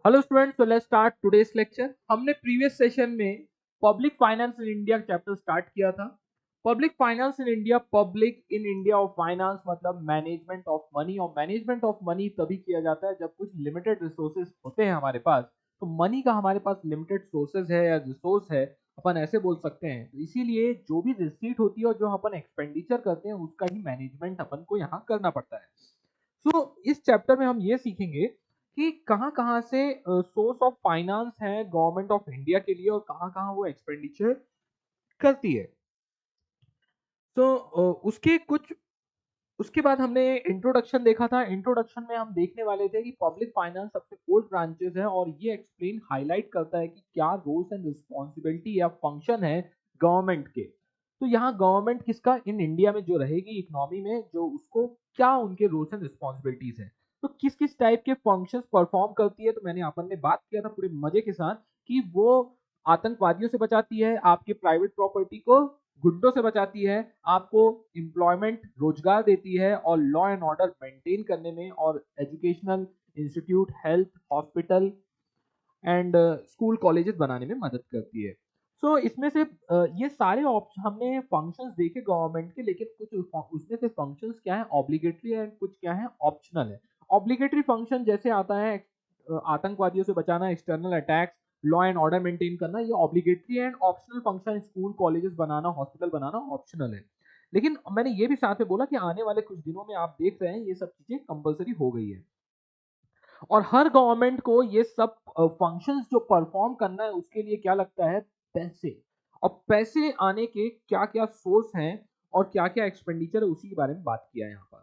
Hello students, so let's start today's lecture. हमने previous session में public finance in India chapter start किया था। Public finance in India, public in India of finance मतलब management of money, और management of money तभी किया जाता है जब कुछ लिमिटेड रिसोर्सेज होते हैं हमारे पास। तो मनी का हमारे पास लिमिटेड सोर्सेज है या रिसोर्स है, अपन ऐसे बोल सकते हैं। तो इसीलिए जो भी रिसीट होती है और जो अपन एक्सपेंडिचर करते हैं उसका ही मैनेजमेंट अपन को यहाँ करना पड़ता है। इस चैप्टर में हम ये सीखेंगे कि कहाँ कहाँ से सोर्स ऑफ फाइनेंस है गवर्नमेंट ऑफ इंडिया के लिए और कहाँ कहाँ वो एक्सपेंडिचर करती है। उसके कुछ उसके बाद हमने इंट्रोडक्शन देखा था। इंट्रोडक्शन में हम देखने वाले थे कि पब्लिक फाइनेंस सबसे ओल्ड ब्रांचेस है और ये एक्सप्लेन हाईलाइट करता है कि क्या रोल्स एंड रिस्पॉन्सिबिलिटी या फंक्शन है गवर्नमेंट के। तो यहाँ गवर्नमेंट किसका इन इंडिया में जो रहेगी इकोनॉमी में, जो उसको क्या उनके रोल्स एंड रिस्पॉन्सिबिलिटीज है, तो किस किस टाइप के फंक्शंस परफॉर्म करती है। तो मैंने अपन ने बात किया था पूरे मजे के साथ कि वो आतंकवादियों से बचाती है, आपके प्राइवेट प्रॉपर्टी को गुंडों से बचाती है, आपको एम्प्लॉयमेंट रोजगार देती है और लॉ एंड ऑर्डर मेंटेन करने में, और educational institute, health, hospital and school colleges बनाने में मदद करती है। इसमें से ये सारे ऑप्शन हमने फंक्शंस देखे गवर्नमेंट के, लेकिन कुछ उसमें से फंक्शंस क्या है ऑब्लिगेटरी एंड कुछ क्या है ऑप्शनल है। ऑब्लिगेटरी फंक्शन जैसे आता है आतंकवादियों से बचाना, external attacks, law and order maintain करना, ये obligatory and optional function, school colleges banana, hospital banana optional है। लेकिन मैंने ये भी साथ में बोला कि आने वाले कुछ दिनों में आप देख रहे हैं ये सब चीजें कंपलसरी हो गई है और हर गवर्नमेंट को ये सब फंक्शंस जो परफॉर्म करना है उसके लिए क्या लगता है, पैसे। और पैसे आने के क्या क्या सोर्स हैं और क्या क्या एक्सपेंडिचर है उसी के बारे में बात किया है यहाँ पर।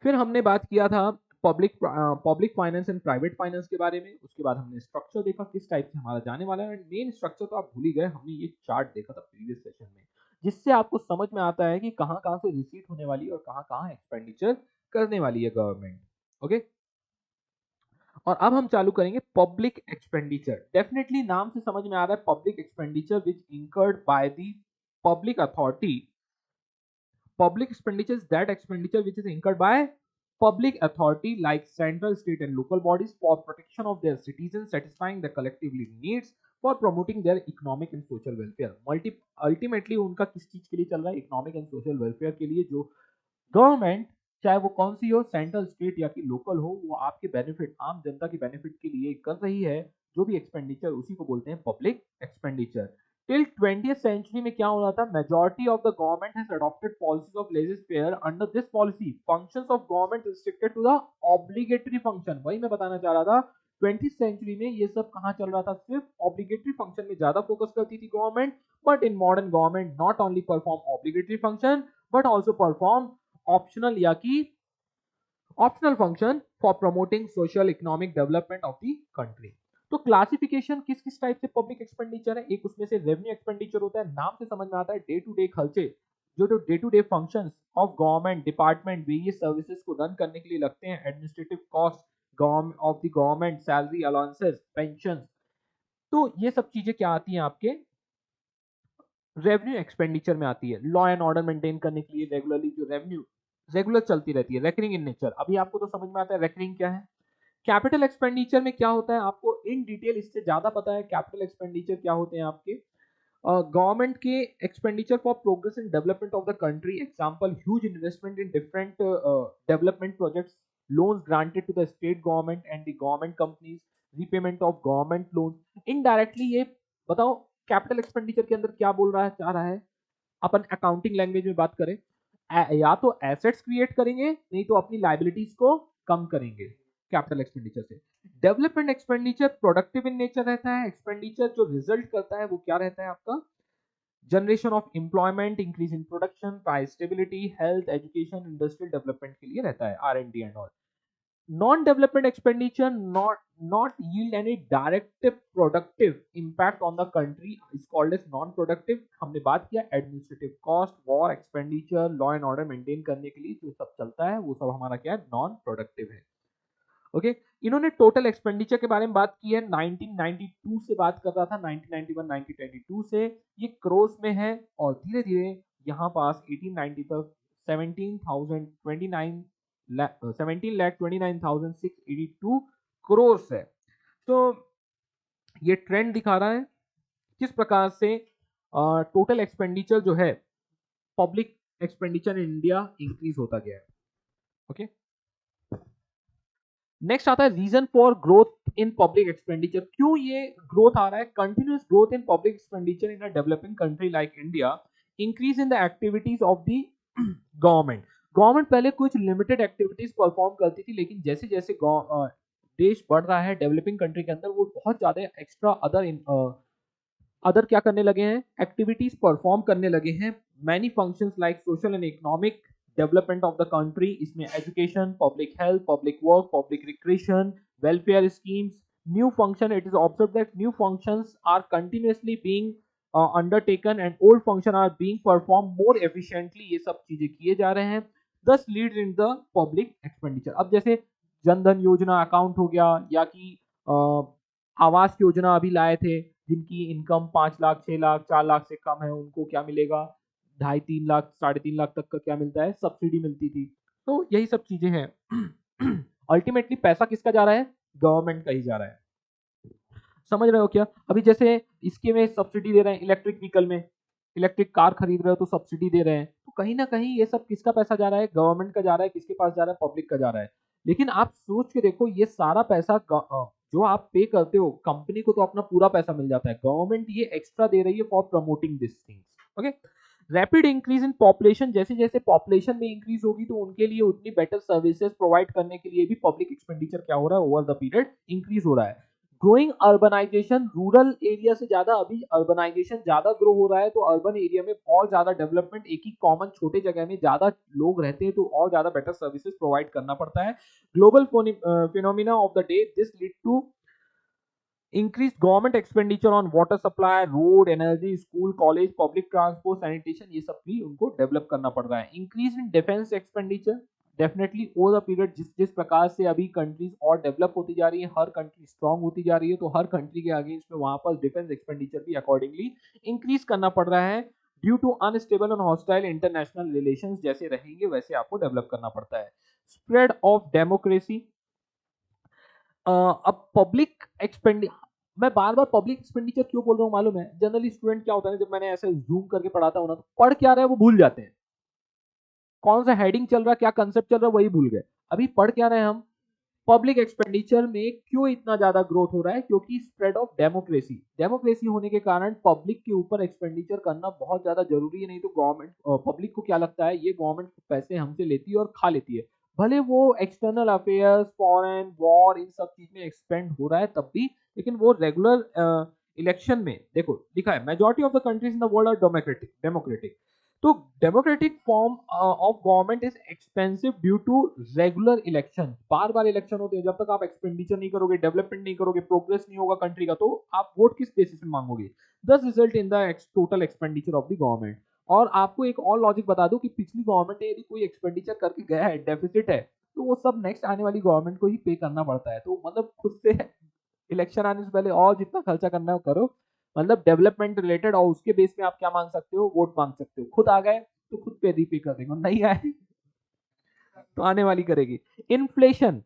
फिर हमने बात किया था public finance and private finance के बारे में। उसके बाद हमने स्ट्रक्चर देखा किस टाइप से हमारा जाने वाला है। मेन स्ट्रक्चर तो आप भूल ही गए, हमने ये चार्ट देखा था प्रीवियस सेशन में, जिससे आपको समझ में आता है कि कहाँ कहाँ से रिसीट होने वाली है और कहाँ कहाँ एक्सपेंडिचर करने वाली है गवर्नमेंट। ओके, और अब हम चालू करेंगे पब्लिक एक्सपेंडिचर। डेफिनेटली नाम से समझ में आ रहा है public expenditure which incurred by the public authority. Public expenditure is that expenditure which is incurred by public authority like central, state and local bodies for protection of their citizens, satisfying the collectively needs, for promoting their economic and social welfare. Ultimately उनका किस चीज के लिए चल रहा है, economic and social welfare के लिए। जो गवर्नमेंट चाहे वो कौन सी हो, सेंट्रल, स्टेट या कि लोकल हो, वो आपके बेनिफिट, आम जनता के बेनिफिट के लिए कर रही है जो भी एक्सपेंडिचर, उसी को बोलते हैं public expenditure. Till 20th century में क्या हो रहा था, majority of the government has adopted policies of laissez faire. Under this policy functions of government restricted to the obligatory function. वही मैं बताना चाह रहा था, 20th सेंचुरी में ये सब कहां चल रहा था, सिर्फ ऑब्लिगेटरी फंक्शन में ज्यादा फोकस करती थी government. But in modern government not only perform obligatory function but also perform optional या कि optional function for promoting social economic development of the country. तो क्लासिफिकेशन किस किस टाइप से पब्लिक एक्सपेंडिचर है, एक उसमें से रेवेन्यू एक्सपेंडिचर होता है। नाम से समझ में आता है डे टू डे खर्चे, जो day to day functions of government department various services को रन करने के लिए लगते हैं। Administrative cost government of the government, salary, allowances, pension. तो ये सब चीजें क्या आती हैं आपके रेवेन्यू एक्सपेंडिचर में आती है। लॉ एंड ऑर्डर मेंटेन करने के लिए रेगुलरली जो रेवेन्यू रेगुलर चलती रहती है, रेकरिंग इन नेचर। अभी आपको तो समझ में आता है रेकरिंग क्या है। कैपिटल एक्सपेंडिचर में क्या होता है, आपको इन डिटेल इससे ज्यादा पता है कैपिटल एक्सपेंडिचर क्या होते हैं आपके। गवर्नमेंट के expenditure for progress and development of the country, example huge investment in different development projects, loans granted to the state government and the government companies, repayment of government loan. Indirectly ये बताओ capital expenditure के अंदर क्या बोल रहा है, चाह रहा है। अपन अकाउंटिंग लैंग्वेज में बात करें, या तो एसेट्स क्रिएट करेंगे, नहीं तो अपनी लाइबिलिटीज को कम करेंगे कैपिटल एक्सपेंडिचर से। Development expenditure productive in nature रहता है। एक्सपेंडिचर जो रिजल्ट करता है वो क्या रहता है आपका, generation of employment, increase in production, price stability, health, education, industrial development के लिए रहता है, R&D and all. non-development expenditure not yield any direct productive impact on the country is called as non-productive। हमने बात किया administrative cost, war expenditure, law and order maintain करने के लिए जो सब चलता है वो सब हमारा क्या है, नॉन प्रोडक्टिव है। ओके, इन्होंने टोटल एक्सपेंडिचर के बारे में बात की है, 1992 से बात कर रहा था, 1991 1922 से ये क्रोस में है और धीरे धीरे यहाँ पास 1890 तक 17,029 17,29,682 करोड़ है। तो ये ट्रेंड दिखा रहा है किस प्रकार से टोटल एक्सपेंडिचर जो है public expenditure in India increase होता गया है। ओके, नेक्स्ट आता है reason for growth in public expenditure. क्यों ये ग्रोथ आ रहा है? Continuous growth in public expenditure in a developing country like India, increase in the activities of the government. Government पहले कुछ लिमिटेड एक्टिविटीज परफॉर्म करती थी, लेकिन जैसे जैसे देश बढ़ रहा है डेवलपिंग कंट्री के अंदर, वो बहुत ज्यादा एक्स्ट्रा अदर क्या करने लगे हैं, एक्टिविटीज परफॉर्म करने लगे हैं। Many functions like social and economic development of the country, इसमें education, public health, public work, public recreation, welfare schemes, new function. It is observe that new functions are continuously being undertaken and old function are being perform more efficiently. ये सब चीजें किए जा रहे हैं, thus lead in the public expenditure. अब जैसे जनधन योजना अकाउंट हो गया, या कि आवास योजना अभी लाए थे, जिनकी इनकम 5 लाख 6 लाख 4 लाख से कम है, उनको क्या मिलेगा, 2.5 3 लाख 3.5 लाख तक का क्या मिलता है, सब्सिडी मिलती थी। तो यही सब चीजें हैं। अल्टीमेटली पैसा किसका जा रहा है? गवर्नमेंट का ही जा रहा है। समझ रहे हो क्या? अभी जैसे इसके में सब्सिडी दे रहे हैं, इलेक्ट्रिक व्हीकल में, इलेक्ट्रिक कार खरीद रहे हो तो सब्सिडी दे रहे हैं, तो कहीं ना कहीं ये सब किसका पैसा जा रहा है? गवर्नमेंट का जा रहा है। किसके पास जा रहा है? पब्लिक का जा रहा है। लेकिन आप सोच के देखो, ये सारा पैसा जो आप पे करते हो, कंपनी को तो अपना पूरा पैसा मिल जाता है, गवर्नमेंट ये एक्स्ट्रा दे रही है for promoting this things. Okay, rapid increase in population, जैसे जैसे पॉपुलेशन में इंक्रीज होगी तो उनके लिए उतनी बेटर सर्विसेज प्रोवाइड करने के लिए भी पब्लिक एक्सपेंडिचर क्या हो रहा है, ओवर द पीरियड इंक्रीज हो रहा है। ग्रोइंग अर्बनाइजेशन, रूरल एरिया से ज्यादा अभी अर्बनाइजेशन ज्यादा ग्रो हो रहा है, तो अर्बन एरिया में और ज्यादा डेवलपमेंट, एक ही कॉमन छोटे जगह में ज्यादा लोग रहते हैं, तो और ज्यादा बेटर सर्विसेज प्रोवाइड करना पड़ता है। Global phenomena of the day, this lead to increase government expenditure on water supply, road, energy, school, college, public transport, sanitation, ये सब भी उनको डेवलप करना पड़ रहा है। Increase in defence expenditure, definitely over the period जिस जिस प्रकार से अभी कंट्रीज और डेवलप होती जा रही है, हर कंट्री स्ट्रांग होती जा रही है, तो हर कंट्री के अगेंस्ट में वहां पर डिफेंस एक्सपेंडिचर भी अकॉर्डिंगली इंक्रीज करना पड़ रहा है। Due to unstable and hostile international relations, जैसे रहेंगे वैसे आपको डेवलप करना पड़ता है। स्प्रेड ऑफ डेमोक्रेसी, अब पब्लिक एक्सपेंड मैं बार बार पब्लिक एक्सपेंडिचर क्यों बोल रहा हूँ मालूम है? जनरली स्टूडेंट क्या होता है, जब मैंने ऐसे जूम करके पढ़ाता हूँ ना, तो पढ़ क्या रहा है वो भूल जाते हैं, कौन सा हेडिंग चल रहा है, क्या कंसेप्ट चल रहा है, वही भूल गए। अभी पढ़ क्या रहे हैं हम? पब्लिक एक्सपेंडिचर में क्यों इतना ज्यादा ग्रोथ हो रहा है? क्योंकि स्प्रेड ऑफ डेमोक्रेसी, डेमोक्रेसी होने के कारण पब्लिक के ऊपर एक्सपेंडिचर करना बहुत ज्यादा जरूरी है। नहीं तो गवर्नमेंट, पब्लिक को क्या लगता है, ये गवर्नमेंट पैसे हमसे लेती है और खा लेती है, भले वो एक्सटर्नल अफेयर्स, फॉरेन, वॉर, इन सब चीज में एक्सपेंड हो रहा है तब भी, लेकिन वो रेगुलर इलेक्शन में, देखो लिखा है majority of the countries in the world are democratic democratic तो democratic form of government is expensive due to regular election. बार बार इलेक्शन होते हैं, जब तक आप एक्सपेंडिचर नहीं करोगे, डेवलपमेंट नहीं करोगे, प्रोग्रेस नहीं होगा कंट्री का, तो आप वोट किस बेसिस में मांगोगे? दस result in the total expenditure of the government. और आपको एक और लॉजिक बता दूं कि पिछली गवर्नमेंट ने यदि कोई एक्सपेंडिचर करके गया है, डेफिसिट है, तो वो सब नेक्स्ट आने वाली गवर्नमेंट को ही पे करना पड़ता है। तो मतलब खुद से इलेक्शन आने से पहले और जितना खर्चा करना है करो, मतलब डेवलपमेंट रिलेटेड, और उसके बेस में आप क्या मांग सकते हो, वोट मांग सकते हो। खुद आ गए तो खुद पे रीपे कर देंगे, नहीं आए तो आने वाली करेगी। इन्फ्लेशन,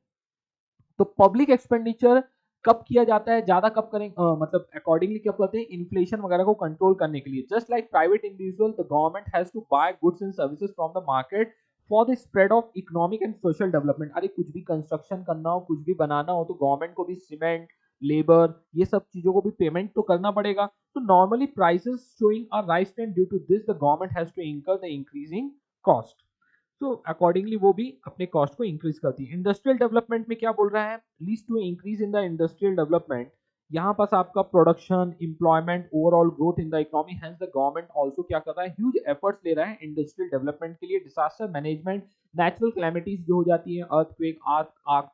तो पब्लिक एक्सपेंडिचर कब किया जाता है, ज्यादा कब करें, मतलब अकॉर्डिंगली क्या करते हैं, इन्फ्लेशन वगैरह को कंट्रोल करने के लिए। Just like private individual, the government has to buy goods and services from the market for the spread of economic and social development. अरे कुछ भी कंस्ट्रक्शन करना हो, कुछ भी बनाना हो, तो गवर्नमेंट को भी सीमेंट, लेबर, ये सब चीजों को भी पेमेंट तो करना पड़ेगा। तो normally prices showing a rise trend, due to this the government has to incur the increasing cost. तो अकॉर्डिंगली वो भी अपने कॉस्ट को इंक्रीज करती है। इंडस्ट्रियल डेवलपमेंट में क्या बोल रहा है, leads to increase in the industrial development. यहाँ पास आपका production, employment, overall growth in the economy. Hence the government also क्या कर रहा है, ह्यूज एफर्ट्स ले रहा है इंडस्ट्रियल डेवलपमेंट के लिए। डिजास्टर मैनेजमेंट, नेचुरल क्लैमिटीज जो हो जाती है, अर्थक्वेक, आग आग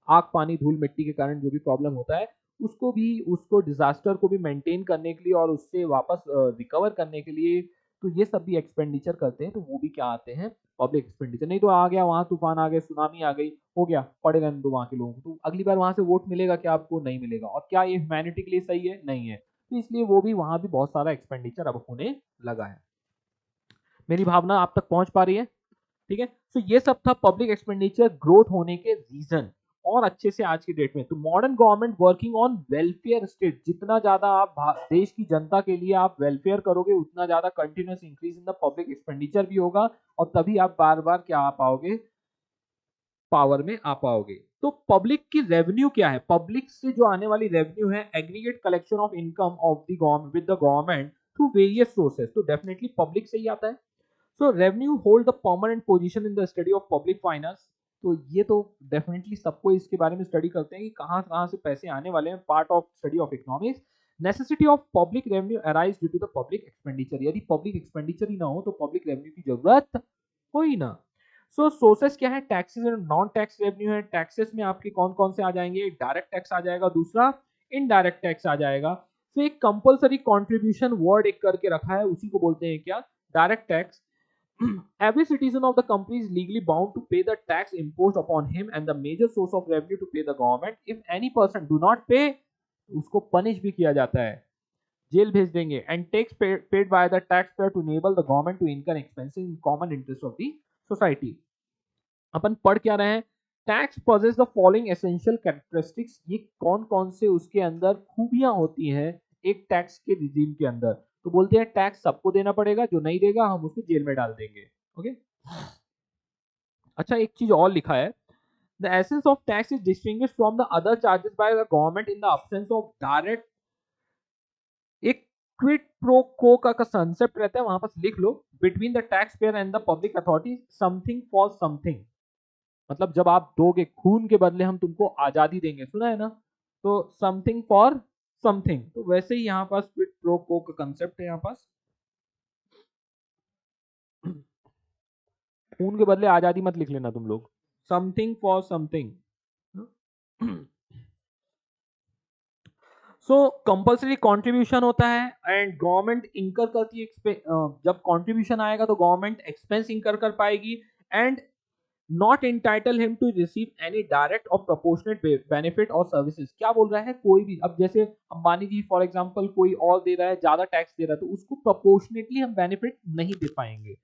आग पानी धूल मिट्टी के कारण जो भी प्रॉब्लम होता है, उसको डिजास्टर को भी मेंटेन करने के लिए और उससे वापस रिकवर करने के लिए, तो ये सब भी एक्सपेंडिचर करते हैं, तो वो भी क्या आते हैं, पब्लिक एक्सपेंडिचर। नहीं तो आ गया वहां तूफान आ गए, सुनामी आ गई, हो गया, पड़े रहने दो वहां के लोगों को, तो अगली बार वहां से वोट मिलेगा क्या आपको? नहीं मिलेगा। और क्या ये ह्यूमैनिटी के लिए सही है? नहीं है। तो इसलिए वो भी वहां भी बहुत सारा एक्सपेंडिचर अब होने लगा है। मेरी भावना आप तक पहुंच पा रही है? ठीक है। तो ये सब था पब्लिक एक्सपेंडिचर ग्रोथ होने के रीजन। और अच्छे से आज की डेट में तो modern government working on welfare state, जितना ज्यादा आप देश की जनता के लिए आप वेलफेयर करोगे उतना ज्यादा continuous increase in the public expenditure भी होगा, और तभी आप बार बार क्या आ पाओगे, पावर में आ पाओगे। तो पब्लिक की रेवेन्यू क्या है, पब्लिक से जो आने वाली रेवेन्यू है aggregate collection of income of the government with the government through various sources, तो डेफिनेटली पब्लिक से ही आता है। So revenue hold the permanent position in the study of public finance, तो ये तो डेफिनेटली सबको इसके बारे में स्टडी करते हैं कि कहाँ कहाँ से पैसे आने वाले हैं, part of study of economics. Necessity of public revenue arise due to the public expenditure, यदि पब्लिक एक्सपेंडिचर ही ना हो तो पब्लिक रेवेन्यू की जरूरत हो ही ना। सो सोर्सेस क्या है, टैक्सेस और नॉन टैक्स रेवेन्यू है। टैक्सेस में आपके कौन कौन से आ जाएंगे, डायरेक्ट टैक्स आ जाएगा, दूसरा इनडायरेक्ट टैक्स आ जाएगा। तो एक कंपलसरी कंट्रीब्यूशन वर्ड एक करके रखा है, उसी को बोलते हैं क्या, direct tax. Every citizen of the country is legally bound to pay the tax imposed upon him and the major source of revenue to pay the government. If any person do not pay, उसको punish भी किया जाता है, jail भेज देंगे। And tax paid by the tax payer to enable the government to income expenses in common interest of the society. अपन पढ़ क्या रहे हैं, tax possess the following essential characteristics, ये कौन कौन से उसके अंदर खूबियां होती हैं एक टैक्स के रिजीम के अंदर। तो बोलते हैं टैक्स सबको देना पड़ेगा, जो नहीं देगा हम उसको जेल में डाल देंगे। ओके। अच्छा एक चीज और लिखा है, the essence of tax is distinguish from the other charges by the government in the absence of direct, एक क्विड प्रो को का कंसेप्ट रहता है, वहां पर लिख लो, between the tax payer and the public authority, something for something. मतलब जब आप दोगे खून के बदले हम तुमको आजादी देंगे, सुना है ना, तो समथिंग फॉर समथिंग, तो वैसे ही यहाँ पास क्विड प्रो को का कंसेप्ट है यहाँ पास। खून के बदले आजादी मत लिख लेना तुम लोग, something for something. So compulsory contribution होता है एंड गवर्नमेंट इंकर करती है, जब कंट्रीब्यूशन आएगा तो गवर्नमेंट एक्सपेंस इंकर कर पाएगी। And not entitle him to receive any direct और प्रोपोर्शनेट बेनिफिट और सर्विसेज, क्या बोल रहा है, कोई भी, अब जैसे अंबानी जी फॉर एग्जांपल कोई और दे रहा है, ज्यादा टैक्स दे रहा है, तो उसको प्रोपोर्शनेटली हम बेनिफिट नहीं दे पाएंगे।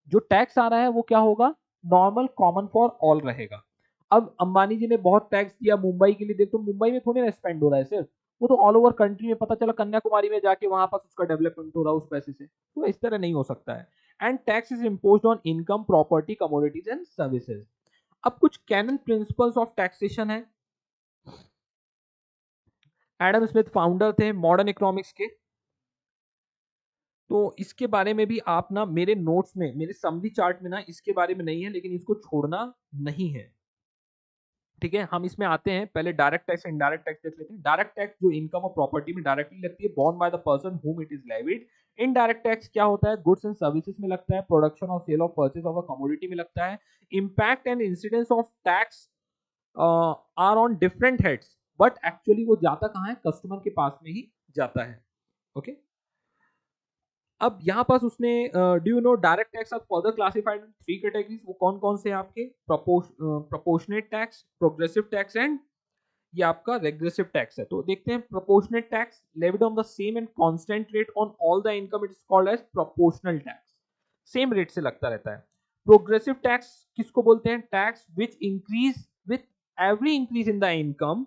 जो टैक्स आ रहा है वो क्या होगा, नॉर्मल कॉमन फॉर ऑल रहेगा। अब अंबानी जी ने बहुत टैक्स दिया मुंबई के लिए, देख तो मुंबई में थोड़ी ना स्पेंड हो रहा है सिर्फ, वो तो ऑल ओवर कंट्री में, पता चला कन्याकुमारी में जाके वहां पर उसका डेवलपमेंट हो रहा है उस पैसे से, तो इस तरह नहीं हो सकता है। And tax is imposed on income, property, commodities and services. अब कुछ कैनन प्रिंसिपल्स ऑफ टैक्सेशन है। एडम स्मिथ फाउंडर थे मॉडर्न इकोनॉमिक्स के, तो इसके बारे में भी आप ना मेरे नोट्स में, मेरे समरी चार्ट में ना इसके बारे में नहीं है, लेकिन इसको छोड़ना नहीं है। ठीक है, हम इसमें आते हैं, पहले डायरेक्ट टैक्स इनडायरेक्ट टैक्स देख लेते हैं। डायरेक्ट टैक्स जो इनकम और प्रॉपर्टी में डायरेक्टली लगती है, borne by the person whom it is levied। Indirect tax क्या होता है, गुड्स एंड सर्विसेज में लगता है, प्रोडक्शन और sale of purchase of a commodity में लगता है। Impact and incidence of tax are on different heads, but actually वो जाता कहाँ है, कस्टमर के पास में ही जाता है। ओके। अब यहाँ पास उसने do you know direct tax are further classified in 3 categories, वो कौन कौन से आपके, proportionate tax, progressive tax and ये आपका रेग्रेसिव टैक्स है। तो देखते हैं, proportionate tax levied on the same and constant rate on all the income, it is called as proportional tax, same rate से लगता रहता है। प्रोग्रेसिव टैक्स किसको बोलते हैं, tax which increase with every increase in the income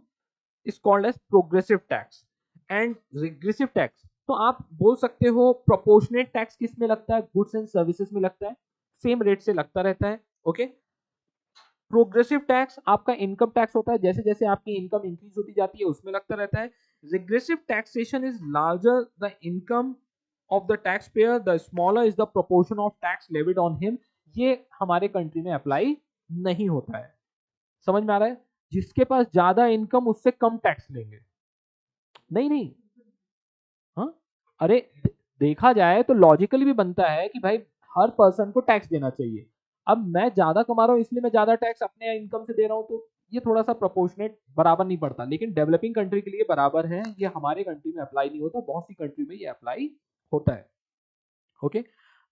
is called as progressive tax। and regressive tax, तो आप बोल सकते हो प्रोपोर्शनेट टैक्स किस में लगता है, गुड्स एंड सर्विसेज में लगता है, सेम रेट से लगता रहता है। ओके। प्रोग्रेसिव टैक्स आपका इनकम टैक्स होता है, जैसे जैसे आपकी इनकम इंक्रीज होती जाती है उसमें लगता रहता है। Regressive taxation is larger the income of the tax pair, the smaller is the proportion of tax levied on him. ये हमारे कंट्री में अप्लाई नहीं होता है, समझ में आ रहा है, जिसके पास ज्यादा इनकम उससे कम टैक्स लेंगे। नहीं नहीं, हाँ, अरे देखा जाए तो लॉजिकली भी बनता है कि भाई हर पर्सन को टैक्स देना चाहिए। अब मैं ज्यादा कमा रहा हूँ इसलिए मैं ज्यादा टैक्स अपने इनकम से दे रहा हूँ, तो ये थोड़ा सा प्रोपोर्शनेट बराबर नहीं पड़ता, लेकिन डेवलपिंग कंट्री के लिए बराबर है, ये हमारे कंट्री में अप्लाई नहीं होता, बहुत सी कंट्री में ये अप्लाई होता है। ओके।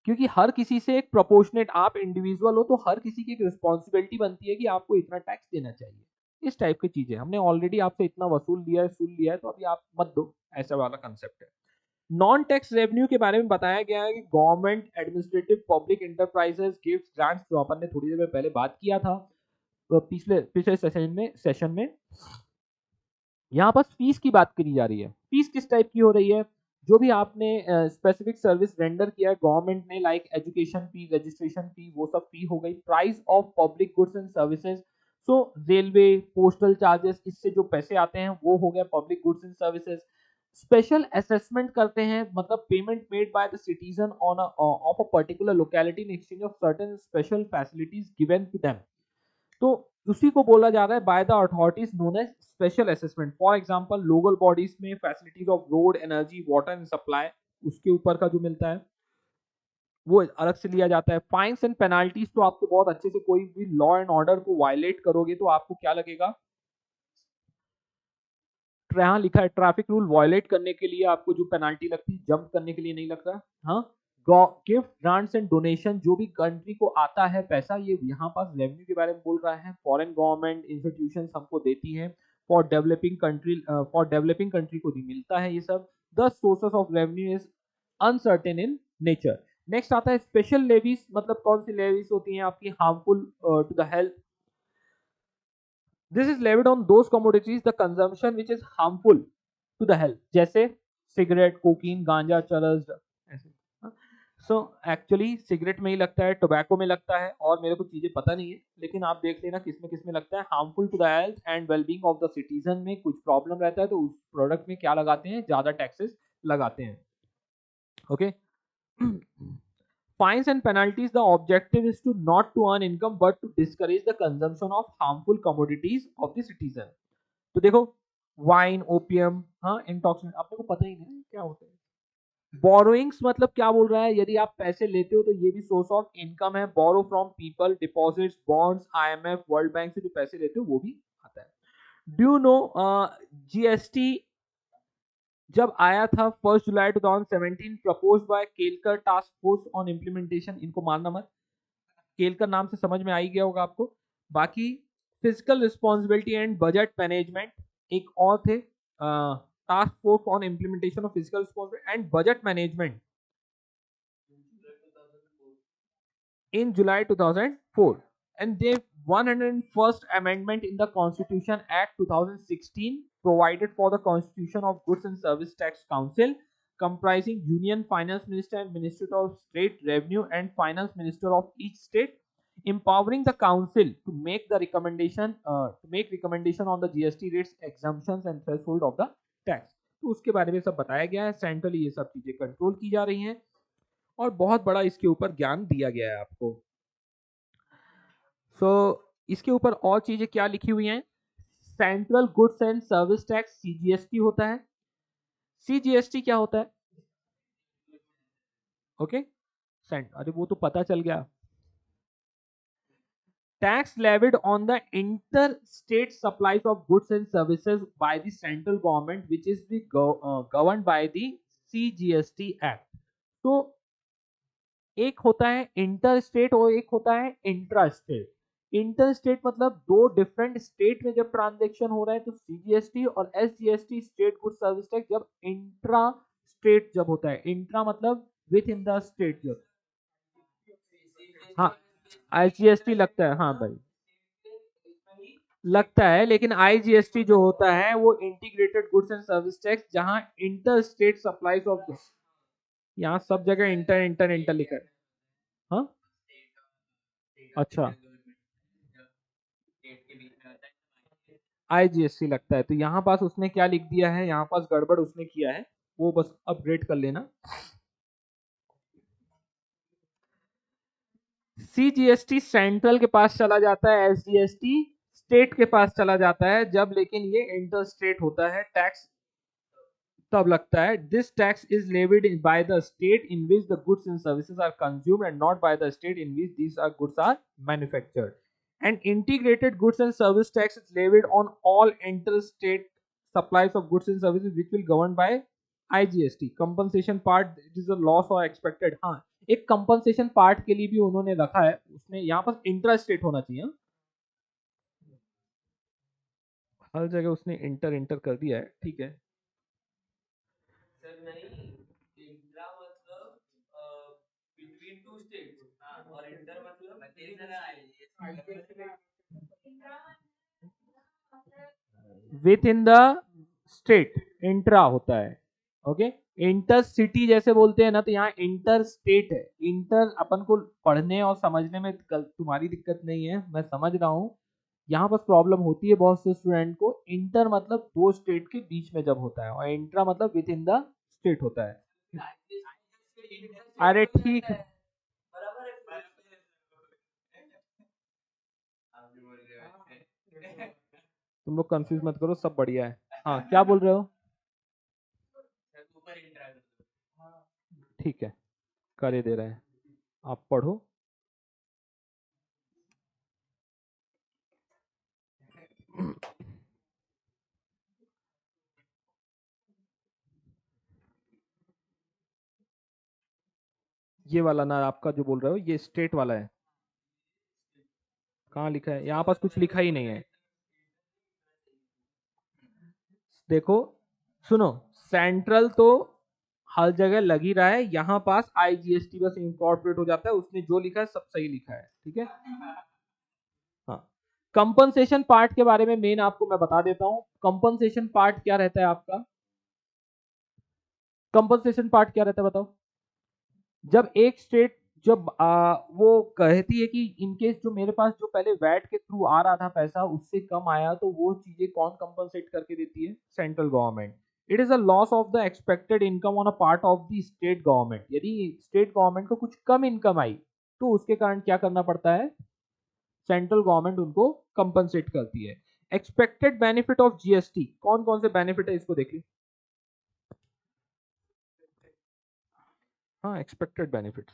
क्योंकि हर किसी से एक प्रोपोर्शनेट, आप इंडिविजुअल हो तो हर किसी की एक रिस्पॉन्सिबिलिटी बनती है कि आपको इतना टैक्स देना चाहिए। इस टाइप की चीजें, हमने ऑलरेडी आपसे इतना वसूल लिया है, सुन लिया है, तो अभी आप मत दो, ऐसा वाला कंसेप्ट है। नॉन टैक्स रेवेन्यू के बारे में बताया गया है कि government administrative public enterprises gives grants, जो अपन ने थोड़ी देर में पहले बात किया था पिछले पिछले सेशन में यहाँ पर फीस की बात करी जा रही है। फीस किस टाइप की हो रही है? जो भी आपने स्पेसिफिक सर्विस रेंडर किया है गवर्नमेंट ने, like education fee, registration fee, वो सब फी हो गई। Price of public goods and services, so railway, postal charges, इससे जो पैसे आते हैं वो हो गया public goods and services. Special assessment करते हैं, मतलब payment made by the citizen on of a particular locality in exchange of certain special facilities given to them. तो उसी को बोला जा रहा है by the authorities known as special assessment. For example local bodies में facilities of road, energy, water and supply, उसके ऊपर का जो मिलता है वो अलग से लिया जाता है। फाइन्स एंड पेनाल्टीज तो आपको बहुत अच्छे से, कोई भी लॉ एंड ऑर्डर को वायलेट करोगे तो आपको क्या लगेगा? यहाँ लिखा है ट्रैफिक रूल वायलेट करने के लिए आपको जो पेनाल्टी लगती है, जंप करने के लिए नहीं लगता। हाँ, गिफ्ट, ग्रांट्स एंड डोनेशन, जो भी कंट्री को आता है पैसा, ये यहाँ पास रेवेन्यू के बारे में बोल रहा है। फॉरेन गवर्नमेंट इंस्टीट्यूशंस हमको देती हैं, फॉर डेवलपिंग कंट्री को भी मिलता है ये सब। The sources of revenue is uncertain in nature. Next आता है स्पेशल लेवीज, मतलब कौन सी लेवीज होती हैं आपकी? Harmful to the health. This is levied on those commodities the consumption which is harmful to the health, जैसे सिगरेट, कोकीन, गांजा, चरस, ऐसे। सो एक्चुअली सिगरेट में ही लगता है, टोबैको में लगता है, और मेरे को चीजें पता नहीं है, लेकिन आप देख लेना किस में लगता है। Harmful to the health and wellbeing of the citizen में कुछ प्रॉब्लम रहता है तो उस प्रोडक्ट में क्या लगाते हैं? ज्यादा टैक्सेस लगाते हैं। Okay Fines and penalties, the objective is to not to earn income but to discourage the consumption of harmful commodities of the citizen. तो देखो, वाइन, ओपियम, हाँ, इंटॉक्सिकेंट, आपको पता ही नहीं क्या होता है। बोरोइंग्स मतलब क्या बोल रहा है? यदि आप पैसे लेते हो तो ये भी सोर्स ऑफ इनकम है। Borrow from people, deposits, bonds, IMF, world bank से जो पैसे लेते हो वो भी आता है। डू यू नो जीएसटी जब आया था 1 जुलाई 2017, propose by Kelkar task force on implementation. इनको मारना मत, केलकर नाम से समझ में आ ही गया होगा आपको। बाकी physical responsibility and budget management एक और थे, task force on implementation of physical responsibility and budget management in July 2004, and their 101st amendment in the Constitution Act 2016 provided for the constitution of Goods and Service Tax Council, comprising Union Finance Minister and Minister of State Revenue and Finance Minister of each state, empowering the council to make recommendation on the GST rates, exemptions and threshold of the tax। तो उसके बारे में सब बताया गया है। Centrally ये सब चीजें कंट्रोल की जा रही हैं और बहुत बड़ा इसके ऊपर ज्ञान दिया गया है आपको। इसके ऊपर और चीजें क्या लिखी हुई हैं? Central goods and service tax, CGST होता है। सीजीएसटी क्या होता है? ओके, अरे वो तो पता चल गया। Tax levied on the inter state supplies of goods and services by the central government which is govern by the CGST act. तो एक होता है इंटर स्टेट और एक होता है इंट्रा स्टेट। इंटर स्टेट मतलब दो डिफरेंट स्टेट में जब ट्रांजेक्शन हो रहा है तो सीजीएसटी, और SGST state good service tax जब इंट्रा स्टेट जब होता है। इंट्रा मतलब विथ इन द स्टेट जब, हाँ, आईजीएसटी लगता है, हाँ भाई लगता है, लेकिन आईजीएसटी जो होता है वो integrated goods and service tax, जहां इंटर स्टेट सप्लाईज ऑफ, यहाँ सब जगह इंटर इंटर इंटर लिखा है। हाँ, अच्छा, आईजीएसटी लगता है, तो यहाँ पास उसने क्या लिख दिया है, यहाँ पास गड़बड़ उसने किया है, वो बस अपग्रेड कर लेना। सीजीएसटी सेंट्रल के पास चला जाता है, एसजीएसटी स्टेट के पास चला जाता है जब, लेकिन ये इंटर स्टेट होता है टैक्स तब लगता है। This tax is levied by the state in which the goods and services are consumed and not by the state in which these are goods are manufactured. And integrated goods and service tax is levied on all inter state supplies of goods and services which will governed by IGST। compensation part, it is a loss or expected। हाँ, एक compensation part के लिए भी उन्होंने रखा है, उसने यहाँ पर इंटर स्टेट होना चाहिए। हर जगह उसने इंटर इंटर कर दिया है, ठीक है। With in the state intra होता है। ओके, इंटर सिटी जैसे बोलते हैं ना, तो यहाँ इंटर स्टेट है। इंटर अपन को पढ़ने और समझने में तुम्हारी दिक्कत नहीं है, मैं समझ रहा हूँ। यहाँ बस प्रॉब्लम होती है बहुत से स्टूडेंट को। इंटर मतलब दो स्टेट के बीच में जब होता है, और इंट्रा मतलब विद इन द स्टेट होता है। अरे ठीक है, तुम लोग कंफ्यूज मत करो, सब बढ़िया है। हाँ, क्या बोल रहे हो? ठीक है, कर ही दे रहे हैं, आप पढ़ो। ये वाला ना आपका जो बोल रहे हो, ये स्टेट वाला है। कहाँ लिखा है? यहाँ पास कुछ लिखा ही नहीं है। देखो, सुनो, सेंट्रल तो हर जगह लग ही रहा है। यहाँ पास आईजीएसटी बस इंकॉर्पोरेट हो जाता है, उसने जो लिखा है सब सही लिखा है, ठीक है। हाँ, कंपनसेशन पार्ट के बारे में मेन आपको मैं बता देता हूँ। कंपनसेशन पार्ट क्या रहता है आपका? कंपनसेशन पार्ट क्या रहता है बताओ? जब एक स्टेट, जब वो कहती है कि इनकेस जो मेरे पास जो पहले वैट के थ्रू आ रहा था पैसा, उससे कम आया, तो वो चीजें कौन कंपनसेट करके देती है? Central government. It is a loss of the expected income on a part of the state government. यदि स्टेट गवर्नमेंट को कुछ कम इनकम आई, तो उसके कारण क्या करना पड़ता है? सेंट्रल गवर्नमेंट उनको कंपनसेट करती है। एक्सपेक्टेड बेनिफिट ऑफ जीएसटी, कौन कौन से बेनिफिट है इसको देखिए। हाँ, एक्सपेक्टेड बेनिफिट।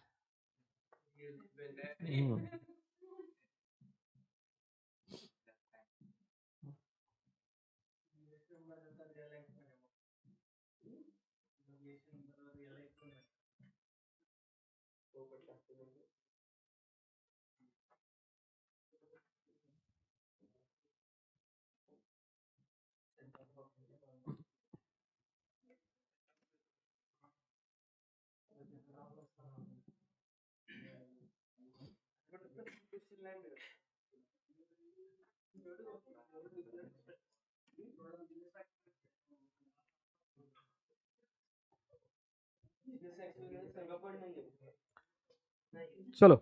चलो,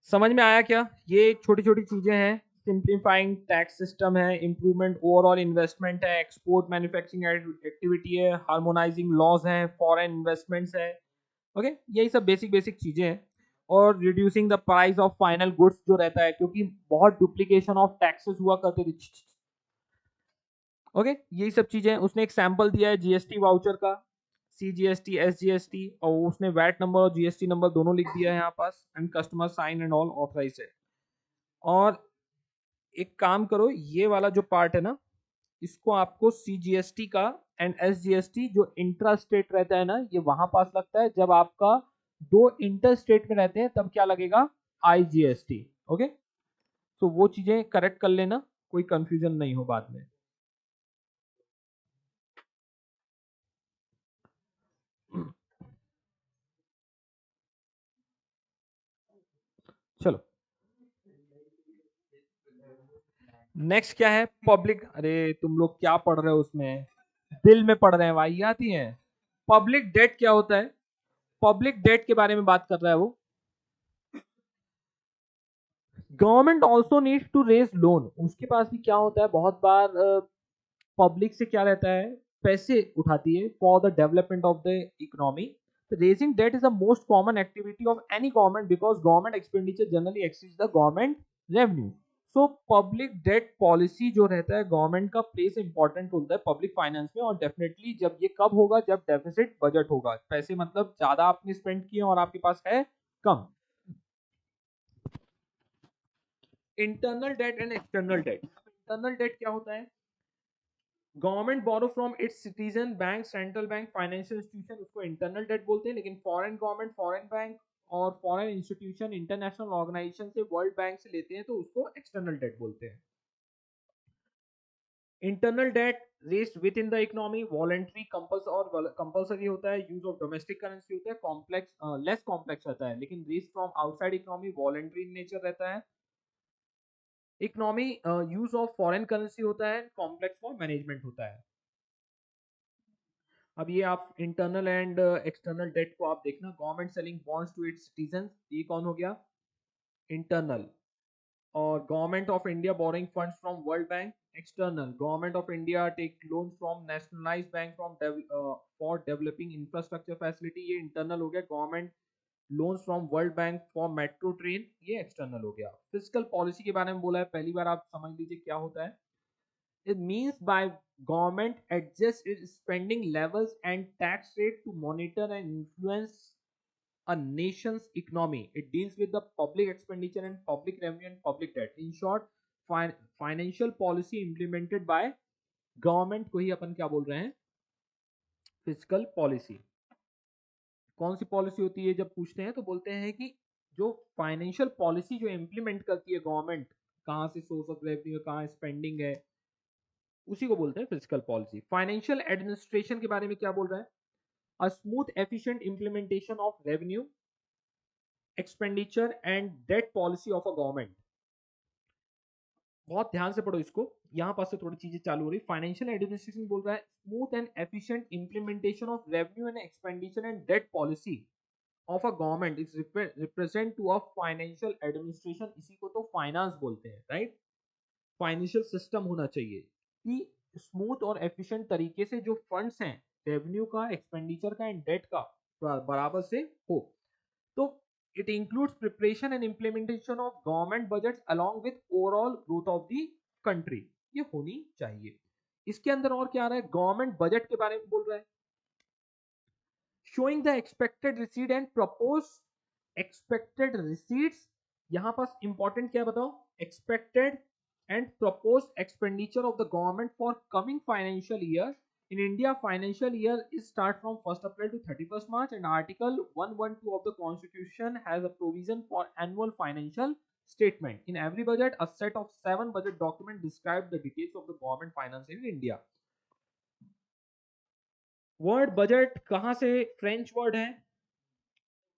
समझ में आया क्या? ये छोटी छोटी चीजें हैं। सिंप्लीफाइंग टैक्स सिस्टम है, इंप्रूवमेंट ओवरऑल इन्वेस्टमेंट है, एक्सपोर्ट मैन्युफैक्चरिंग एक्टिविटी है, हार्मोनाइजिंग लॉज है, फॉरेन इन्वेस्टमेंट्स है। ओके, यही सब बेसिक बेसिक चीजें हैं। और reducing the price of final goods जो रहता है, क्योंकि बहुत डुप्लीकेशन ऑफ टैक्सेस हुआ करते थे। ओके, यही सब चीजें। उसने एक सैंपल दिया है जीएसटी वाउचर का, सीजीएसटी, एसजीएसटी, और उसने वैट नंबर और जीएसटी नंबर दोनों लिख दिया है यहाँ पास, and customer sign and all authorise है। और एक काम करो, ये वाला जो पार्ट है ना, इसको आपको सीजीएसटी का एंड एसजीएसटी जो इंट्रा स्टेट रहता है ना, ये वहां पास लगता है। जब आपका दो इंटर स्टेट में रहते हैं, तब क्या लगेगा? आईजीएसटी। ओके, तो वो चीजें करेक्ट कर लेना, कोई कंफ्यूजन नहीं हो बाद में। चलो, नेक्स्ट क्या है? पब्लिक, अरे तुम लोग क्या पढ़ रहे हो उसमें? दिल में पढ़ रहे हैं, वाही आती है। पब्लिक डेट क्या होता है? पब्लिक डेट के बारे में बात कर रहा है वो। Government also needs to raise loan. उसके पास भी क्या होता है, बहुत बार पब्लिक से क्या रहता है, पैसे उठाती है for the development of the economy. Raising debt is the most common activity of any government, because government expenditure generally exceeds the government revenue. So public debt policy जो रहता है गवर्नमेंट का, प्लेस इंपॉर्टेंट होता है public finance में। और definitely जब ये कब होगा? जब डेफिसिट बजट होगा। पैसे मतलब ज्यादा आपने स्पेंड किए और आपके पास है कम। Internal debt and external debt. Internal debt क्या होता है? Government borrow from its citizen, bank, central bank, financial institution, उसको इंटरनल डेट बोलते हैं। लेकिन फॉरेन गवर्नमेंट, फॉरेन बैंक और फॉरेन इंस्टीट्यूशन, इंटरनेशनल ऑर्गेनाइजेशन से, वर्ल्ड बैंक से लेते हैं, तो उसको एक्सटर्नल डेट बोलते हैं। Internal debt raised within the economy, voluntary compulsory होता है, यूज ऑफ डोमेस्टिक करेंसी होता है, कॉम्प्लेक्स लेस कॉम्प्लेक्स रहता है, लेकिन raised from outside economy voluntary in nature रहता है। Economy use of foreign currency होता है, कॉम्प्लेक्स फॉर मैनेजमेंट होता है। अब ये आप इंटरनल एंड एक्सटर्नल डेट को आप देखना, government selling bonds to its citizen, ये कौन हो गया, इंटरनल। और government of India borrowing funds from world bank, external. Government of India take loan from nationalised bank from for developing infrastructure facility, ये internal हो गया। Government loans from world bank for metro train, ये external हो गया। Physical policy के बारे में बोला है, पहली बार आप समझ लीजिए क्या होता है। It means by government adjust its spending levels and tax rate to monitor and influence a nation's economy. It deals with the public expenditure and public revenue and public debt. In short, financial policy implemented by government को ही अपन क्या बोल रहे हैं, physical policy. कौन सी policy होती है जब पूछते हैं तो बोलते हैं कि जो फाइनेंशियल पॉलिसी जो इम्प्लीमेंट करती है गवर्नमेंट, कहाँ से सोर्स ऑफ रेवेन्यू, कहाँ स्पेंडिंग है, उसी को बोलते हैं फिजिकल पॉलिसी। फाइनेंशियल एडमिनिस्ट्रेशन के बारे में क्या बोल रहा है, a smooth efficient implementation of revenue, expenditure and debt policy of a government. बहुत ध्यान से पढ़ो इसको, यहां पास से थोड़ी चीजें चालू हो रही। फाइनेंशियल एडमिनिस्ट्रेशन बोल रहा है smooth and efficient implementation of revenue and expenditure and debt policy of a government is represent to a financial administration, इसी को तो फाइनेंस बोलते हैं, राइट। फाइनेंशियल सिस्टम होना चाहिए कि स्मूथ और एफिशिएंट तरीके से जो फंड्स हैं रेवेन्यू का, एक्सपेंडिचर का एंड डेट का बराबर से हो। तो it includes preparation and implementation of government budgets along with overall growth of the country, ये होनी चाहिए। इसके अंदर और क्या आ रहा है, गवर्नमेंट बजट के बारे में बोल रहा है, showing the expected receipt and proposed expected receipts। यहां पास इंपॉर्टेंट क्या बताओ, expected and proposed expenditure of the government for coming financial year। In India, financial year is start from 1st April to 31st March, and Article 112 of the Constitution has a provision for annual financial statement. In every budget, a set of 7 budget documents describe the details of the government finance in India. Word budget कहाँ से, French word है,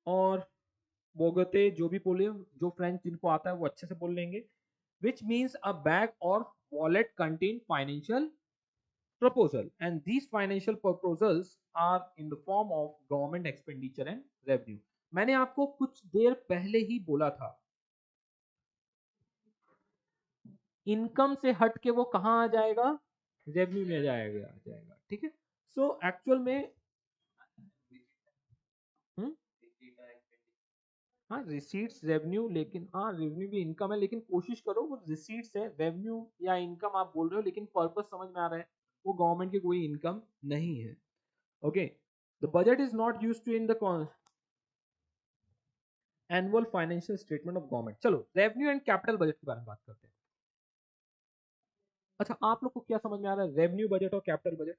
और बोगते जो भी बोले, जो French जिनको आता है वो अच्छे से बोल लेंगे। विच मीन्स अ बैग और wallet contain financial proposal, and these financial proposals are in the form of government expenditure and revenue। मैंने आपको कुछ देर पहले ही बोला था, इनकम से हट के वो कहां आ जाएगा, रेवेन्यू में आ जाएगा, ठीक है। सो एक्चुअल में हुँ? हाँ, रिसीट्स रेवेन्यू, लेकिन हाँ रेवेन्यू भी इनकम है, लेकिन कोशिश करो वो रिसीट्स है, रेवेन्यू या इनकम आप बोल रहे हो, लेकिन पर्पस समझ में आ रहा है, वो गवर्नमेंट की कोई इनकम नहीं है। Okay, the budget is not used to in the annual financial statement of government. चलो रेवेन्यू एंड कैपिटल बजट के बारे में बात करते हैं। अच्छा, आप लोग को क्या समझ में आ रहा है रेवेन्यू बजट और कैपिटल बजट?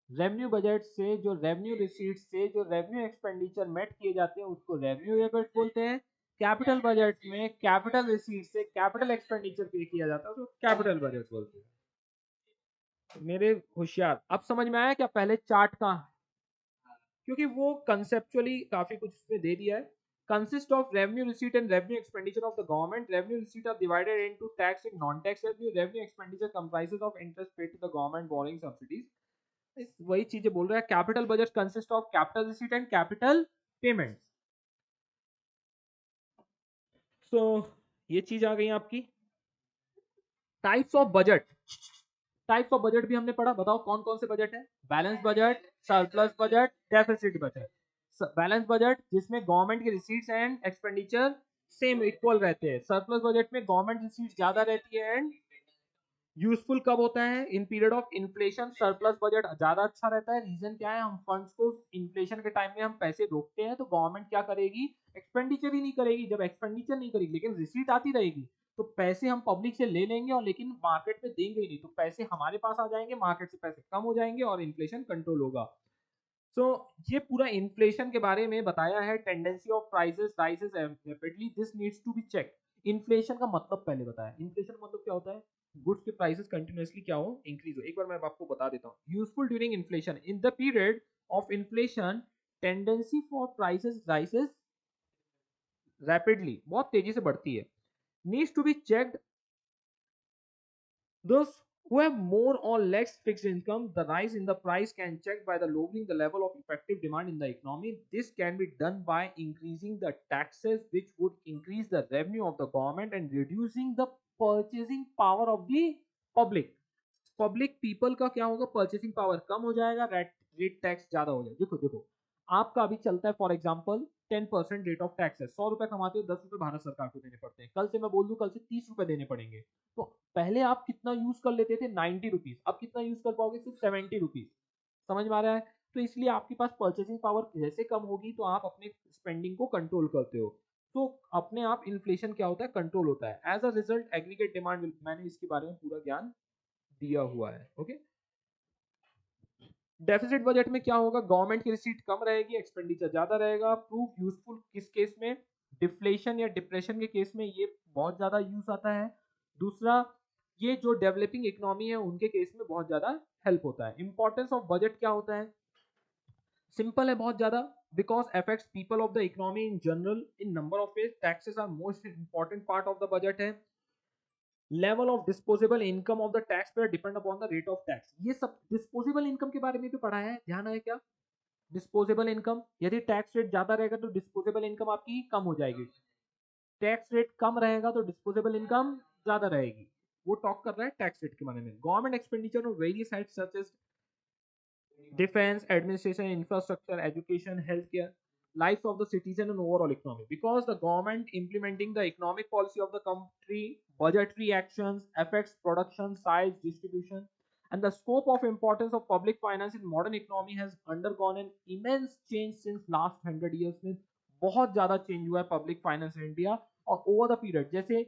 रेवेन्यू बजट से जो रेवेन्यू रिसीट से जो रेवेन्यू एक्सपेंडिचर मेट किए जाते हैं उसको रेवेन्यू बजट बोलते हैं। कैपिटल बजट में कैपिटल रिसीट से कैपिटल एक्सपेंडिचर पे किया जाता है उसको कैपिटल बजट बोलते हैं। मेरे होशियार, अब समझ में आया क्या पहले चार्ट का, क्योंकि वो कंसेप्चुअली काफी कुछ उसमें दे दिया है। Consist of revenue receipt and revenue expenditure of the government. Revenue receipt are divided into tax and non-tax revenue. Revenue expenditure comprises of interest paid to the government, borrowing, subsidies. वही चीजें बोल रहा है। Capital budget consist of capital receipt and capital payment. So ये चीज आ गई आपकी। Types of budget, types of budget भी हमने पढ़ा, बताओ कौन कौन से बजट है? Balance budget, surplus budget, deficit budget. Balance budget जिसमें गवर्नमेंट के receipts and expenditure same equal रहते हैं। सरप्लस बजट में गवर्नमेंट रिसीट्स ज्यादा रहती है एंड यूजफुल कब होता है? In period of inflation surplus budget ज्यादा अच्छा रहता है। रीजन क्या है? हम फंड्स को इन्फ्लेशन के टाइम में हम पैसे रोकते हैं तो गवर्नमेंट क्या करेगी? एक्सपेंडिचर ही नहीं करेगी। जब एक्सपेंडिचर नहीं करेगी लेकिन रिसीट आती रहेगी तो पैसे हम पब्लिक से ले लेंगे और लेकिन मार्केट में देंगे ही नहीं, तो पैसे हमारे पास आ जाएंगे, मार्केट से पैसे कम हो जाएंगे और इन्फ्लेशन कंट्रोल होगा। सो ये पूरा इन्फ्लेशन के बारे में बताया है। Tendency of prices raises rapidly, this needs to be check. Inflation का मतलब पहले बताया। इन्फ्लेशन का मतलब क्या होता है? गुड्स के प्राइसेस कंटिन्यूअसली क्या हो, इंक्रीज हो। एक बार मैं आपको बता देता हूँ। Useful during inflation, in the period of inflation tendency for prices rises rapidly, बहुत तेजी से बढ़ती है। Needs to be checked those who have more or less fixed income, the rise in the price can check by the lowering the level of effective demand in the economy. This can be done by increasing the taxes, which would increase the revenue of the government and reducing the purchasing power of the public. Public people का क्या होगा, purchasing power कम हो जाएगा, rate tax ज्यादा हो जाएगा। देखो देखो, आपका अभी चलता है for example 10% rate of tax है, 100 रुपए कमाते हो, 10 रुपए भारत सरकार को देने पड़ते हैं। कल से मैं बोल दूं कल से 30 रुपए देने पड़ेंगे, तो पहले आप कितना यूज कर लेते थे, 90 रुपीज, अब कितना यूज कर पाओगे, सिर्फ 70 रुपीज। समझ में आ रहा है? तो इसलिए आपके पास परचेसिंग पावर जैसे कम होगी तो आप अपने स्पेंडिंग को कंट्रोल करते हो, तो अपने आप इन्फ्लेशन क्या होता है, कंट्रोल होता है। As a result aggregate demand, मैंने इसके बारे में पूरा ज्ञान दिया हुआ है। ओके, डेफिसिट बजट में क्या होगा, गवर्नमेंट की रिसीट कम रहेगी, एक्सपेंडिचर ज्यादा रहेगा। प्रूफ यूजफुल किस केस में, डिफ्लेशन या डिप्रेशन के केस में ये बहुत ज्यादा यूज आता है। दूसरा, ये जो डेवलपिंग इकोनॉमी है उनके केस में बहुत ज्यादा हेल्प होता है। इंपॉर्टेंस ऑफ बजट क्या होता है, सिंपल है बहुत ज्यादा, because affects people of the economy in general in number of ways. Taxes are most important part of the budget है। Level of disposable income of the tax payer depend upon the rate of tax. ये सब disposable income के बारे में भी पढ़ा है, ध्यान है क्या? डिस्पोजेबल इनकम, यदि टैक्स रेट ज्यादा रहेगा तो डिस्पोजेबल इनकम आपकी कम हो जाएगी, टैक्स रेट कम रहेगा तो डिस्पोजेबल इनकम ज्यादा रहेगी। वो टॉक कर रहा है टैक्स रेट के बारे में। Government expenditure on various sites such as defense, administration, infrastructure, education, healthcare, lives of the citizen and overall economy. Because the government implementing the economic policy of the country, budgetary actions affects production, size, distribution, and the scope of importance of public finance in modern economy has undergone an immense change since last 100 years में बहुत ज्यादा change हुआ है public finance in India. और over the period, जैसे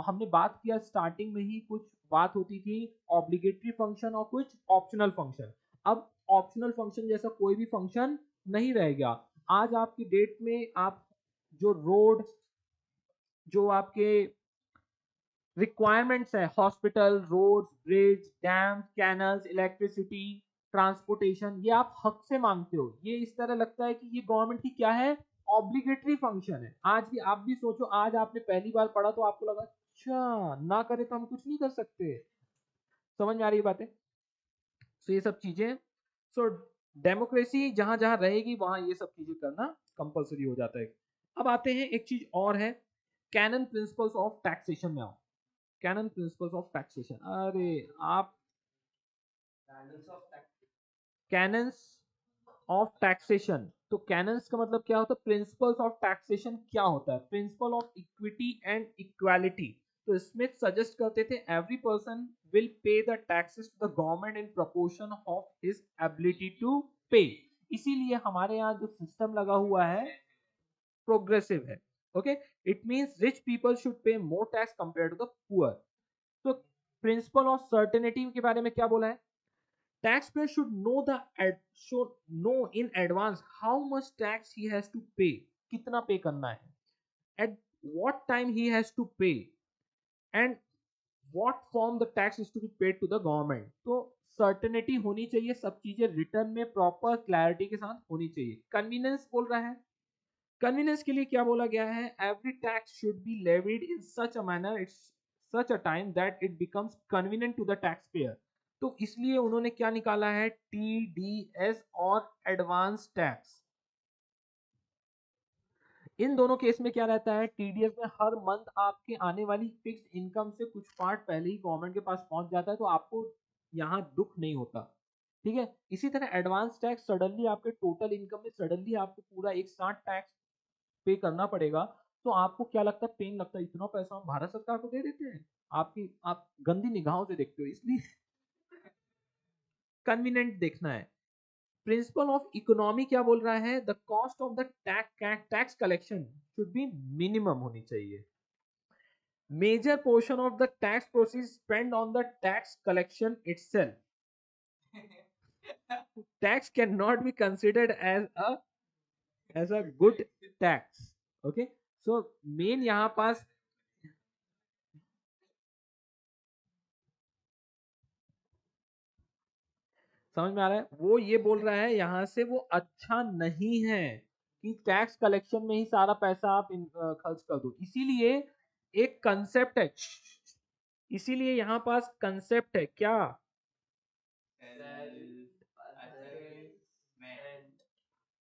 हमने बात किया स्टार्टिंग में ही, कुछ बात होती थी ऑब्लिगेटरी फंक्शन और कुछ ऑप्शनल फंक्शन। अब ऑप्शनल फंक्शन जैसा कोई भी फंक्शन नहीं रह गया। आज आपकी डेट में आप जो रोड, जो आपके रिक्वायरमेंट्स है, hospital, roads, bridge, dam, canals, electricity, transportation, ये आप हक से मांगते हो। ये इस तरह लगता है कि ये गवर्नमेंट की क्या है, ऑब्लिगेटरी फंक्शन है। आज भी आप भी सोचो, आज आपने पहली बार पढ़ा तो आपको लगा अच्छा ना करे तो हम कुछ नहीं कर सकते। समझ में आ रही है बातें? सो ये सब चीजें, सो डेमोक्रेसी जहां जहां रहेगी वहां ये सब चीजें करना कंपलसरी हो जाता है। अब आते हैं एक चीज और है, कैनन प्रिंसिपल्स ऑफ टैक्सेशन में आओ। कैनन प्रिंसिपल्स ऑफ टैक्सेशन, अरे आप कैनन्स ऑफ टैक्सेशन, तो कैनन्स का मतलब क्या होता है, प्रिंसिपल्स ऑफ टैक्सेशन क्या होता है, principle of equity and equality. तो स्मिथ सजेस्ट करते थे every person will pay the taxes to the government in proportion of his ability to pay. इसीलिए हमारे यहाँ जो सिस्टम लगा हुआ है प्रोग्रेसिव है। Okay, it means rich people should pay more tax compare to the poor. तो principle of certainty के बारे में क्या बोला है, taxpayer should know in advance how much tax he has to pay, कितना पे करना है, at what time he has to pay, and what form the tax is to be paid to the government। तो certainty होनी चाहिए, सब चीजें return में प्रॉपर क्लैरिटी के साथ होनी चाहिए। कन्वीनियंस बोल रहा है, कन्वीनियंस के लिए क्या बोला गया है, every tax should be levied in such a manner, it's such a time that it becomes convenient to the tax payer. तो इसलिए उन्होंने क्या निकाला है, टीडीएस और एडवांस टैक्स। इन दोनों केस में क्या रहता है, टीडीएस में हर मंथ आपके आने वाली फिक्स इनकम से कुछ पार्ट पहले ही गवर्नमेंट के पास पहुंच जाता है, तो आपको यहाँ दुख नहीं होता। ठीक है, इसी तरह एडवांस टैक्स, सडनली आपके टोटल इनकम में सडनली आपको पूरा एक साथ टैक्स पे करना पड़ेगा, तो आपको क्या लगता है, पेन लगता है, इतना पैसा हम भारत सरकार को दे देते हैं। आप गंदी निगाहों से देखते हो, इसलिए कन्वीनियंट देखना है। प्रिंसिपल ऑफ इकोनॉमी क्या बोल रहा है, the cost of the tax collection should be minimum होनी चाहिए। Major portion of the tax proceed spend on the tax collection itself. Tax can not be considered as a good tax. Okay, so main यहाँ पास समझ में आ रहा है? वो ये बोल रहा है यहाँ से वो अच्छा नहीं है कि टैक्स कलेक्शन में ही सारा पैसा आप खर्च कर दो। इसीलिए एक कंसेप्ट है, इसीलिए यहाँ पास कंसेप्ट है क्या,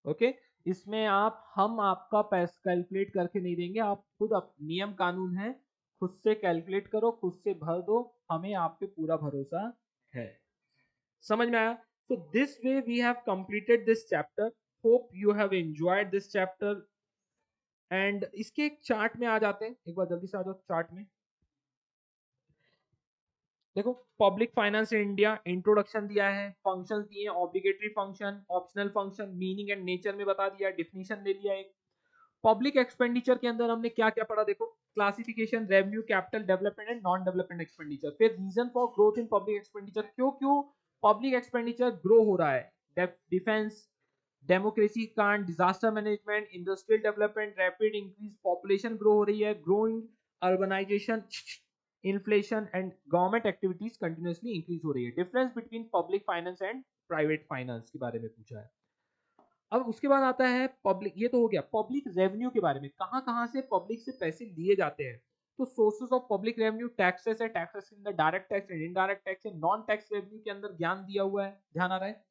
ओके। इसमें हम आपका पैसा कैलकुलेट करके नहीं देंगे, आप खुद नियम कानून है, खुद से कैलकुलेट करो, खुद से भर दो, हमें आप पे पूरा भरोसा है। समझ में आया? So this way we have completed this chapter. Hope you have enjoyed this chapter. And इसके एक चार्ट में आ जाते हैं, एक बार जल्दी से आ जाओ चार्ट में। देखो public finance in India, introduction दिया है, फंक्शंस दिए, obligatory function, optional function, meaning and nature में बता दिया, डिफिनीशन दे दिया। एक पब्लिक एक्सपेंडिचर के अंदर हमने क्या क्या पढ़ा, देखो classification, revenue, capital, development and non development expenditure. फिर reason for growth in public expenditure, क्यों क्यों पब्लिक एक्सपेंडिचर ग्रो हो रहा है, डिफेंस, डेमोक्रेसी कांड, disaster management, industrial development, rapid increase population grow हो रही है, growing urbanisation, inflation and government activities continuously increase हो रही है। Difference between public finance and private finance के बारे में पूछा है। अब उसके बाद आता है पब्लिक, ये तो हो गया पब्लिक रेवेन्यू के बारे में, कहां कहां से पब्लिक से पैसे लिए जाते हैं। तो sources of public revenue, taxes है, टैक्सेस के अंदर direct tax and indirect tax है, नॉन टैक्स रेवेन्यू के अंदर ज्ञान दिया हुआ है, ध्यान आ रहा है।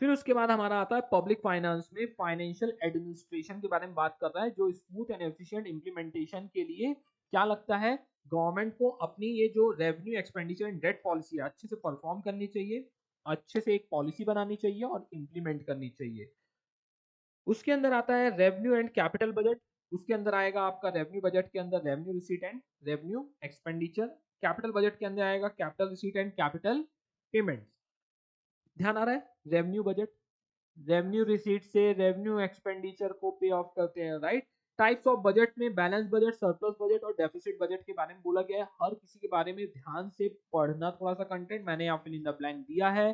फिर उसके बाद हमारा आता है पब्लिक फाइनेंस में फाइनेंशियल एडमिनिस्ट्रेशन के बारे में बात कर रहा है, जो स्मूथ एंड एफिशिएंट इंप्लीमेंटेशन के लिए क्या लगता है, गवर्नमेंट को अपनी ये जो revenue expenditure and debt policy है अच्छे से परफॉर्म करनी चाहिए, अच्छे से एक पॉलिसी बनानी चाहिए और इंप्लीमेंट करनी चाहिए। उसके अंदर आता है रेवेन्यू एंड कैपिटल बजट, उसके अंदर आएगा आपका रेवेन्यू बजट के अंदर revenue receipt and revenue expenditure, capital budget के अंदर आएगा capital receipt and capital payment. ध्यान आ रहा है? रेवेन्यू बजट, रेवेन्यू रिसीट से रेवेन्यू एक्सपेंडिचर को पे ऑफ करते हैं, राइट। टाइप्स ऑफ बजट में बैलेंस बजट, सरप्लस बजट और डेफिसिट बजट के बारे में बोला गया है। हर किसी के बारे में ध्यान से पढ़ना, थोड़ा सा कंटेंट मैंने यहाँ फिल इन द ब्लैंक दिया है।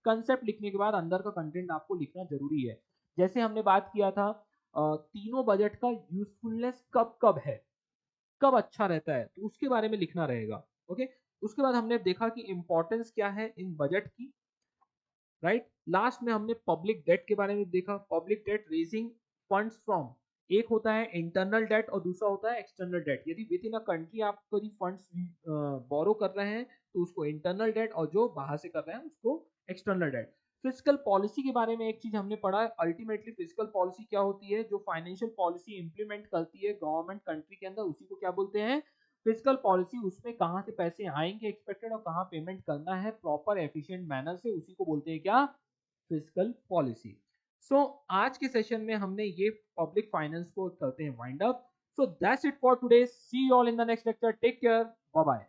कंसेप्ट लिखने के बाद अंदर का कंटेंट आपको लिखना जरूरी है। जैसे हमने बात किया था तीनों बजट का यूजफुलनेस कब कब है, कब अच्छा रहता है, तो उसके बारे में लिखना रहेगा, ओके। उसके बाद हमने देखा कि इंपॉर्टेंस क्या है इन बजट की, राइट। लास्ट में हमने पब्लिक डेट के बारे में देखा, public debt raising funds from, एक होता है इंटरनल डेट और दूसरा होता है एक्सटर्नल डेट। यदि विद इन अ कंट्री आप कोई फंड्स बोरो कर रहे हैं तो उसको इंटरनल डेट, और जो बाहर से कर रहे हैं उसको एक्सटर्नल डेट। फिजिकल पॉलिसी के बारे में एक चीज हमने पढ़ा है, अल्टीमेटली फिजिकल पॉलिसी क्या होती है, जो फाइनेंशियल पॉलिसी इंप्लीमेंट करती है गवर्नमेंट कंट्री के अंदर, उसी को क्या बोलते हैं, फिजिकल पॉलिसी। उसमें कहाँ से पैसे आएंगे एक्सपेक्टेड और कहाँ पेमेंट करना है प्रॉपर एफिशिएंट मैनर से, उसी को बोलते हैं क्या, फिजिकल पॉलिसी। सो आज के सेशन में हमने ये पब्लिक फाइनेंस को करते हैं wind up. So that's it for today, see you all in the next lecture, take care, bye bye.